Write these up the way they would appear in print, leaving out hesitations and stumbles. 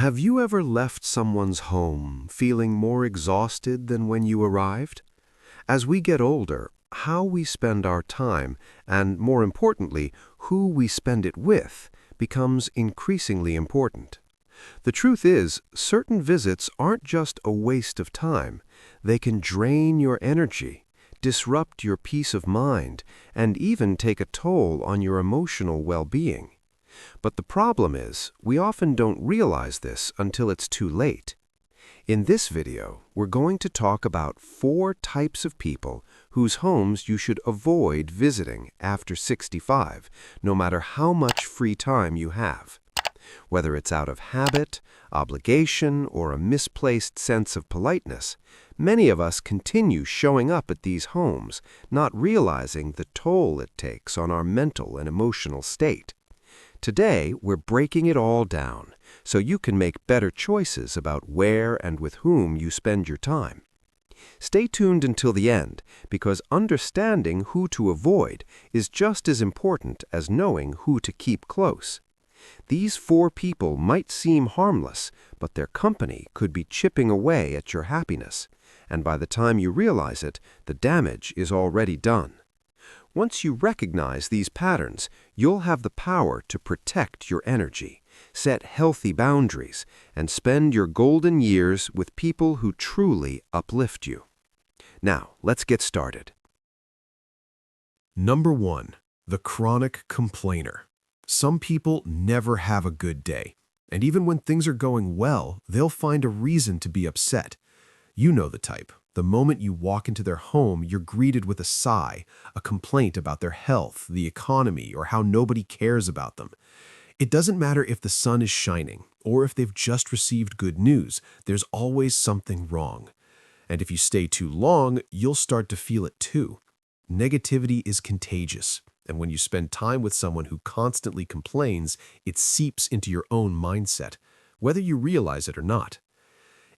Have you ever left someone's home feeling more exhausted than when you arrived? As we get older, how we spend our time, and more importantly, who we spend it with, becomes increasingly important. The truth is, certain visits aren't just a waste of time. They can drain your energy, disrupt your peace of mind, and even take a toll on your emotional well-being. But the problem is, we often don't realize this until it's too late. In this video, we're going to talk about 4 types of people whose homes you should avoid visiting after 65, no matter how much free time you have. Whether it's out of habit, obligation, or a misplaced sense of politeness, many of us continue showing up at these homes, not realizing the toll it takes on our mental and emotional state. Today, we're breaking it all down so you can make better choices about where and with whom you spend your time. Stay tuned until the end, because understanding who to avoid is just as important as knowing who to keep close. These 4 people might seem harmless, but their company could be chipping away at your happiness, and by the time you realize it, the damage is already done. Once you recognize these patterns, you'll have the power to protect your energy, set healthy boundaries, and spend your golden years with people who truly uplift you. Now, let's get started. Number 1. The chronic complainer. Some people never have a good day, and even when things are going well, they'll find a reason to be upset. You know the type. The moment you walk into their home, you're greeted with a sigh, a complaint about their health, the economy, or how nobody cares about them. It doesn't matter if the sun is shining or if they've just received good news, there's always something wrong. And if you stay too long, you'll start to feel it too. Negativity is contagious, and when you spend time with someone who constantly complains, it seeps into your own mindset, whether you realize it or not.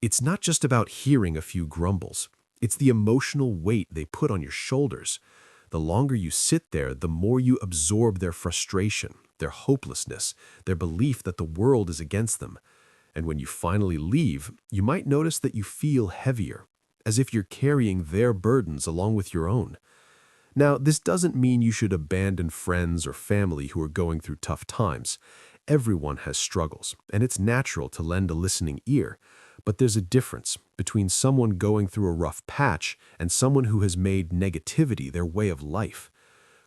It's not just about hearing a few grumbles. It's the emotional weight they put on your shoulders. The longer you sit there, the more you absorb their frustration, their hopelessness, their belief that the world is against them. And when you finally leave, you might notice that you feel heavier, as if you're carrying their burdens along with your own. Now, this doesn't mean you should abandon friends or family who are going through tough times. Everyone has struggles, and it's natural to lend a listening ear. But there's a difference between someone going through a rough patch and someone who has made negativity their way of life.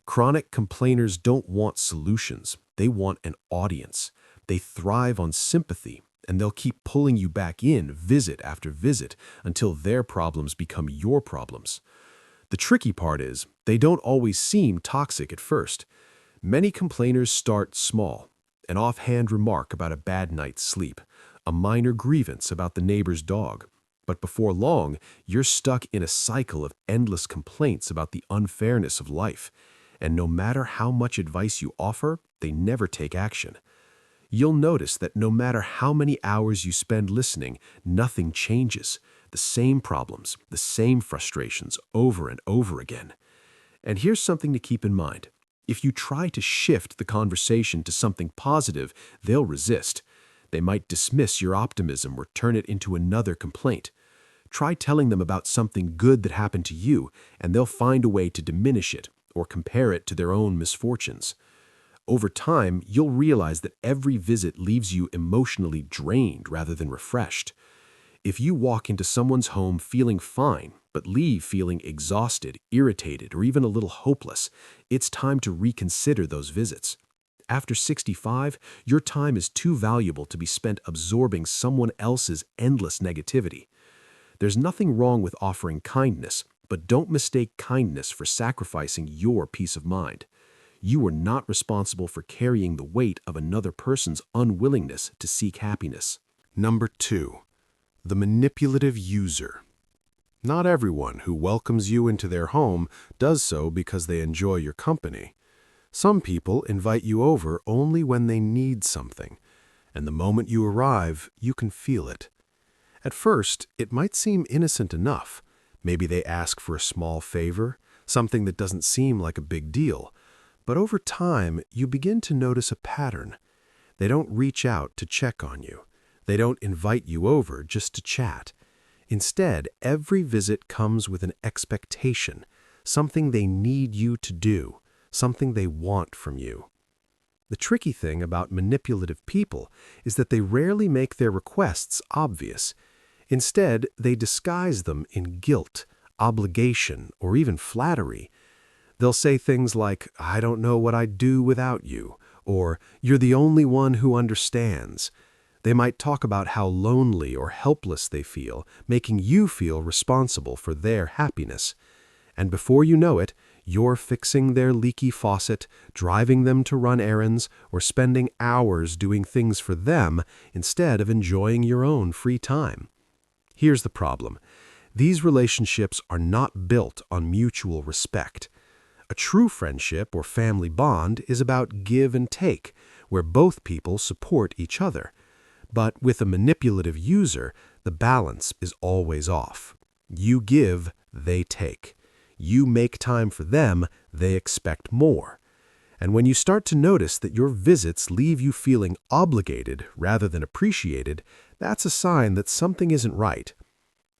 Chronic complainers don't want solutions. They want an audience. They thrive on sympathy, and they'll keep pulling you back in visit after visit until their problems become your problems. The tricky part is, they don't always seem toxic at first. Many complainers start small, an offhand remark about a bad night's sleep, a minor grievance about the neighbor's dog. But before long, you're stuck in a cycle of endless complaints about the unfairness of life. And no matter how much advice you offer, they never take action. You'll notice that no matter how many hours you spend listening, nothing changes. The same problems, the same frustrations over and over again. And here's something to keep in mind. If you try to shift the conversation to something positive, they'll resist. They might dismiss your optimism or turn it into another complaint. Try telling them about something good that happened to you, and they'll find a way to diminish it or compare it to their own misfortunes. Over time, you'll realize that every visit leaves you emotionally drained rather than refreshed. If you walk into someone's home feeling fine, but leave feeling exhausted, irritated, or even a little hopeless, it's time to reconsider those visits. After 65, your time is too valuable to be spent absorbing someone else's endless negativity. There's nothing wrong with offering kindness, but don't mistake kindness for sacrificing your peace of mind. You are not responsible for carrying the weight of another person's unwillingness to seek happiness. Number 2. The manipulative user. Not everyone who welcomes you into their home does so because they enjoy your company. Some people invite you over only when they need something, and the moment you arrive, you can feel it. At first, it might seem innocent enough. Maybe they ask for a small favor, something that doesn't seem like a big deal. But over time, you begin to notice a pattern. They don't reach out to check on you. They don't invite you over just to chat. Instead, every visit comes with an expectation, something they need you to do, something they want from you. The tricky thing about manipulative people is that they rarely make their requests obvious. Instead, they disguise them in guilt, obligation, or even flattery. They'll say things like, "I don't know what I'd do without you," or "You're the only one who understands." They might talk about how lonely or helpless they feel, making you feel responsible for their happiness. And before you know it, you're fixing their leaky faucet, driving them to run errands, or spending hours doing things for them instead of enjoying your own free time. Here's the problem. These relationships are not built on mutual respect. A true friendship or family bond is about give and take, where both people support each other. But with a manipulative user, the balance is always off. You give, they take. You make time for them, they expect more. And when you start to notice that your visits leave you feeling obligated rather than appreciated, that's a sign that something isn't right.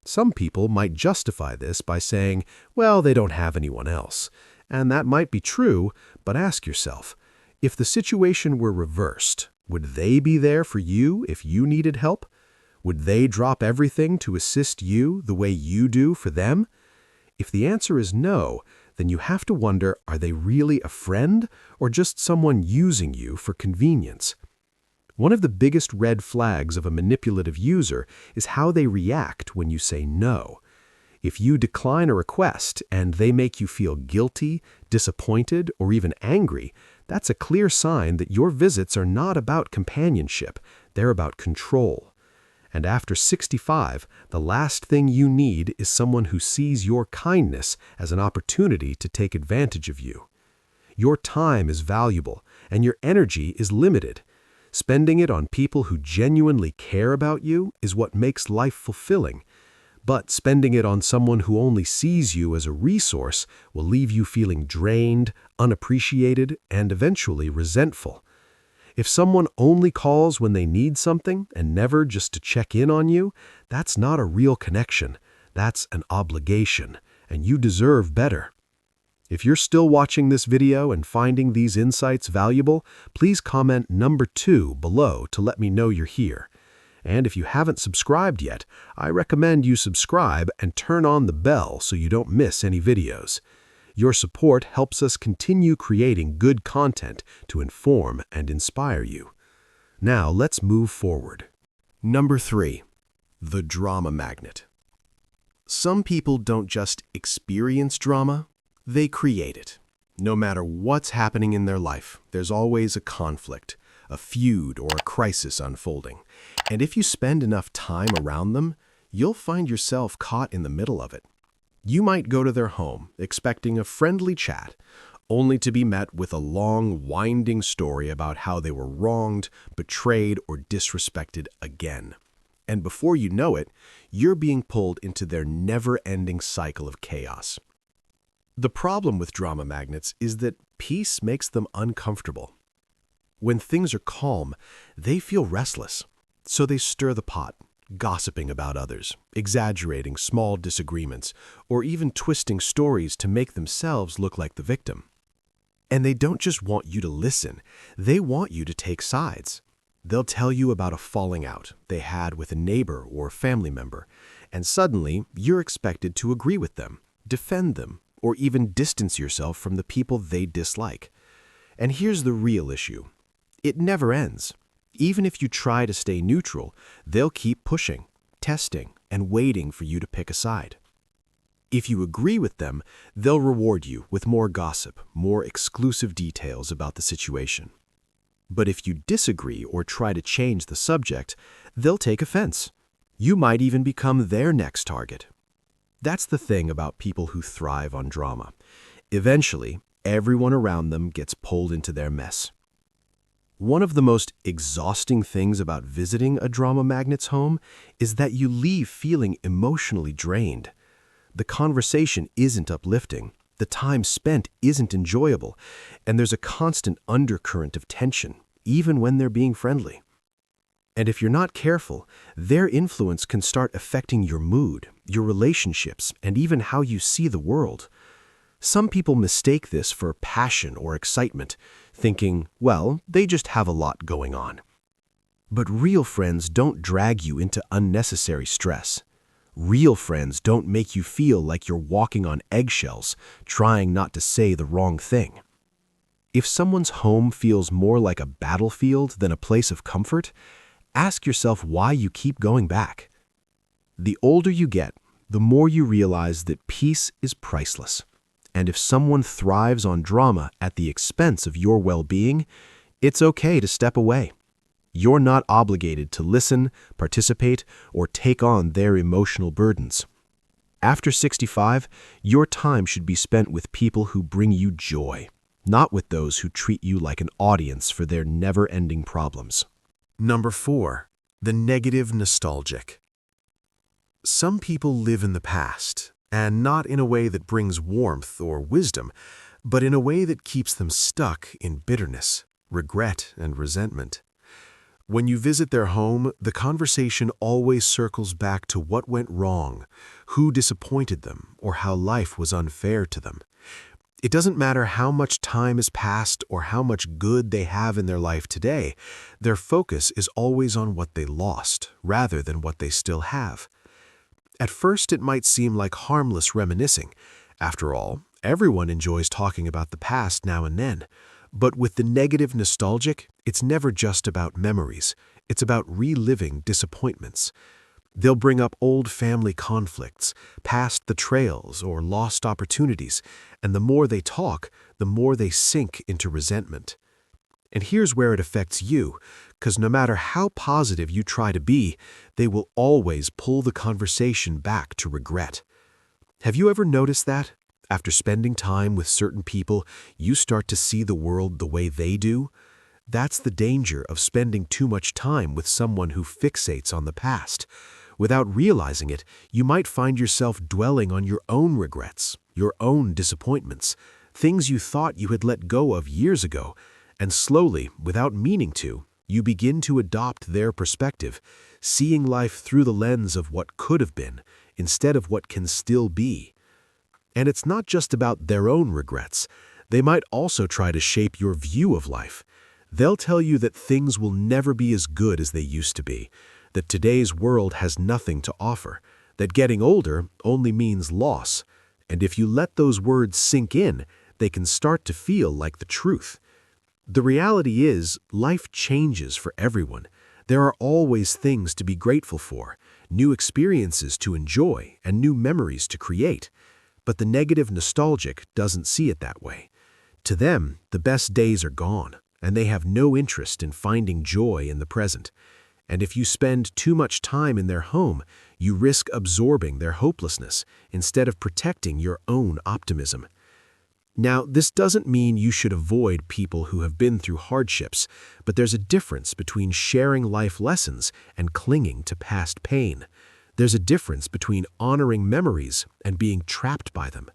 Some people might justify this by saying, well, they don't have anyone else. And that might be true, but ask yourself, if the situation were reversed, would they be there for you if you needed help? Would they drop everything to assist you the way you do for them? If the answer is no, then you have to wonder, are they really a friend or just someone using you for convenience? One of the biggest red flags of a manipulative user is how they react when you say no. If you decline a request and they make you feel guilty, disappointed, or even angry, that's a clear sign that your visits are not about companionship, they're about control. And after 65, the last thing you need is someone who sees your kindness as an opportunity to take advantage of you. Your time is valuable, and your energy is limited. Spending it on people who genuinely care about you is what makes life fulfilling. But spending it on someone who only sees you as a resource will leave you feeling drained, unappreciated, and eventually resentful. If someone only calls when they need something and never just to check in on you, that's not a real connection. That's an obligation, and you deserve better. If you're still watching this video and finding these insights valuable, please comment number 2 below to let me know you're here. And if you haven't subscribed yet, I recommend you subscribe and turn on the bell so you don't miss any videos. Your support helps us continue creating good content to inform and inspire you. Now let's move forward. Number 3. The drama magnet. Some people don't just experience drama, they create it. No matter what's happening in their life, there's always a conflict, a feud, or a crisis unfolding. And if you spend enough time around them, you'll find yourself caught in the middle of it. You might go to their home expecting a friendly chat, only to be met with a long, winding story about how they were wronged, betrayed, or disrespected again. And before you know it, you're being pulled into their never-ending cycle of chaos. The problem with drama magnets is that peace makes them uncomfortable. When things are calm, they feel restless, so they stir the pot, gossiping about others, exaggerating small disagreements, or even twisting stories to make themselves look like the victim. And they don't just want you to listen, they want you to take sides. They'll tell you about a falling out they had with a neighbor or family member, and suddenly you're expected to agree with them, defend them, or even distance yourself from the people they dislike. And here's the real issue. It never ends. Even if you try to stay neutral, they'll keep pushing, testing, and waiting for you to pick a side. If you agree with them, they'll reward you with more gossip, more exclusive details about the situation. But if you disagree or try to change the subject, they'll take offense. You might even become their next target. That's the thing about people who thrive on drama. Eventually, everyone around them gets pulled into their mess. One of the most exhausting things about visiting a drama magnet's home is that you leave feeling emotionally drained. The conversation isn't uplifting, the time spent isn't enjoyable, and there's a constant undercurrent of tension, even when they're being friendly. And if you're not careful, their influence can start affecting your mood, your relationships, and even how you see the world. Some people mistake this for passion or excitement, thinking, well, they just have a lot going on. But real friends don't drag you into unnecessary stress. Real friends don't make you feel like you're walking on eggshells, trying not to say the wrong thing. If someone's home feels more like a battlefield than a place of comfort, ask yourself why you keep going back. The older you get, the more you realize that peace is priceless. And if someone thrives on drama at the expense of your well-being, it's okay to step away. You're not obligated to listen, participate, or take on their emotional burdens. After 65, your time should be spent with people who bring you joy, not with those who treat you like an audience for their never-ending problems. Number 4, the negative nostalgic. Some people live in the past, and not in a way that brings warmth or wisdom, but in a way that keeps them stuck in bitterness, regret, and resentment. When you visit their home, the conversation always circles back to what went wrong, who disappointed them, or how life was unfair to them. It doesn't matter how much time has passed or how much good they have in their life today, their focus is always on what they lost, rather than what they still have. At first, it might seem like harmless reminiscing. After all, everyone enjoys talking about the past now and then. But with the negative nostalgic, it's never just about memories. It's about reliving disappointments. They'll bring up old family conflicts, past betrayals, or lost opportunities, and the more they talk, the more they sink into resentment. And here's where it affects you, because no matter how positive you try to be, they will always pull the conversation back to regret. Have you ever noticed that? After spending time with certain people, you start to see the world the way they do? That's the danger of spending too much time with someone who fixates on the past. Without realizing it, you might find yourself dwelling on your own regrets, your own disappointments, things you thought you had let go of years ago, and slowly, without meaning to, you begin to adopt their perspective, seeing life through the lens of what could have been, instead of what can still be. And it's not just about their own regrets. They might also try to shape your view of life. They'll tell you that things will never be as good as they used to be, that today's world has nothing to offer, that getting older only means loss. And if you let those words sink in, they can start to feel like the truth. The reality is, life changes for everyone. There are always things to be grateful for, new experiences to enjoy, and new memories to create. But the negative nostalgic doesn't see it that way. To them, the best days are gone, and they have no interest in finding joy in the present. And if you spend too much time in their home, you risk absorbing their hopelessness instead of protecting your own optimism. Now, this doesn't mean you should avoid people who have been through hardships, but there's a difference between sharing life lessons and clinging to past pain. There's a difference between honoring memories and being trapped by them.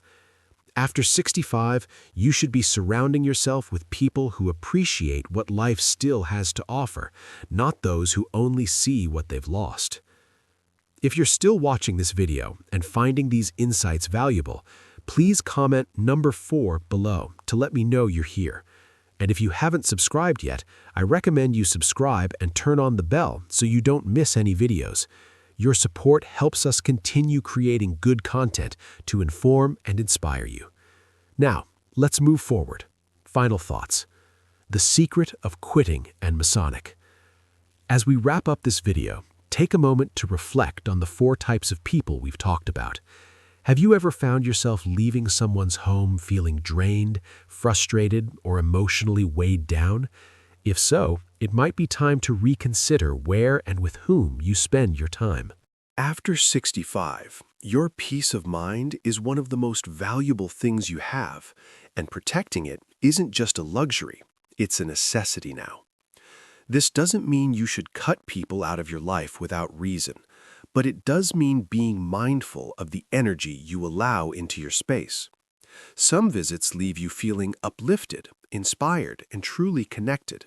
After 65, you should be surrounding yourself with people who appreciate what life still has to offer, not those who only see what they've lost. If you're still watching this video and finding these insights valuable, please comment number 4 below to let me know you're here. And if you haven't subscribed yet, I recommend you subscribe and turn on the bell so you don't miss any videos. Your support helps us continue creating good content to inform and inspire you. Now, let's move forward. Final thoughts. The secret of quitting and Masonic. As we wrap up this video, take a moment to reflect on the 4 types of people we've talked about. Have you ever found yourself leaving someone's home feeling drained, frustrated, or emotionally weighed down? If so, it might be time to reconsider where and with whom you spend your time. After 65, your peace of mind is one of the most valuable things you have, and protecting it isn't just a luxury, it's a necessity now. This doesn't mean you should cut people out of your life without reason, but it does mean being mindful of the energy you allow into your space. Some visits leave you feeling uplifted, inspired, and truly connected.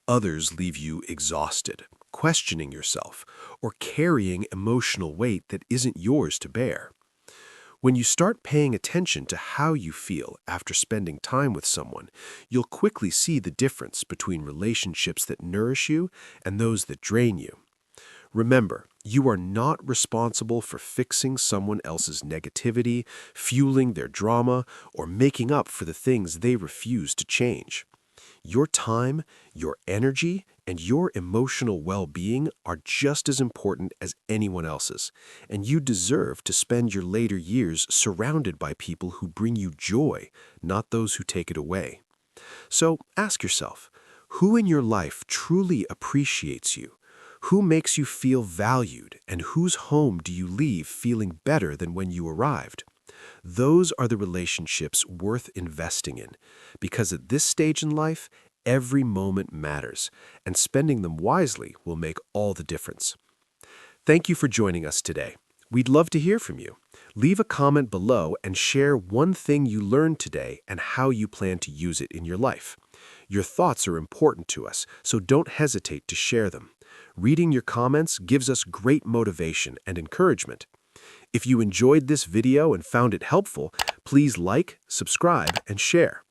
Others leave you exhausted, questioning yourself, or carrying emotional weight that isn't yours to bear. When you start paying attention to how you feel after spending time with someone, you'll quickly see the difference between relationships that nourish you and those that drain you. Remember, you are not responsible for fixing someone else's negativity, fueling their drama, or making up for the things they refuse to change. Your time, your energy, and your emotional well-being are just as important as anyone else's, and you deserve to spend your later years surrounded by people who bring you joy, not those who take it away. So ask yourself, who in your life truly appreciates you? Who makes you feel valued, and whose home do you leave feeling better than when you arrived? Those are the relationships worth investing in, because at this stage in life, every moment matters, and spending them wisely will make all the difference. Thank you for joining us today. We'd love to hear from you. Leave a comment below and share one thing you learned today and how you plan to use it in your life. Your thoughts are important to us, so don't hesitate to share them. Reading your comments gives us great motivation and encouragement. If you enjoyed this video and found it helpful, please like, subscribe, and share.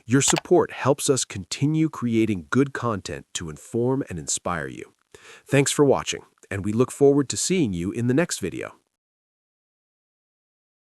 Your support helps us continue creating good content to inform and inspire you. Thanks for watching, and we look forward to seeing you in the next video.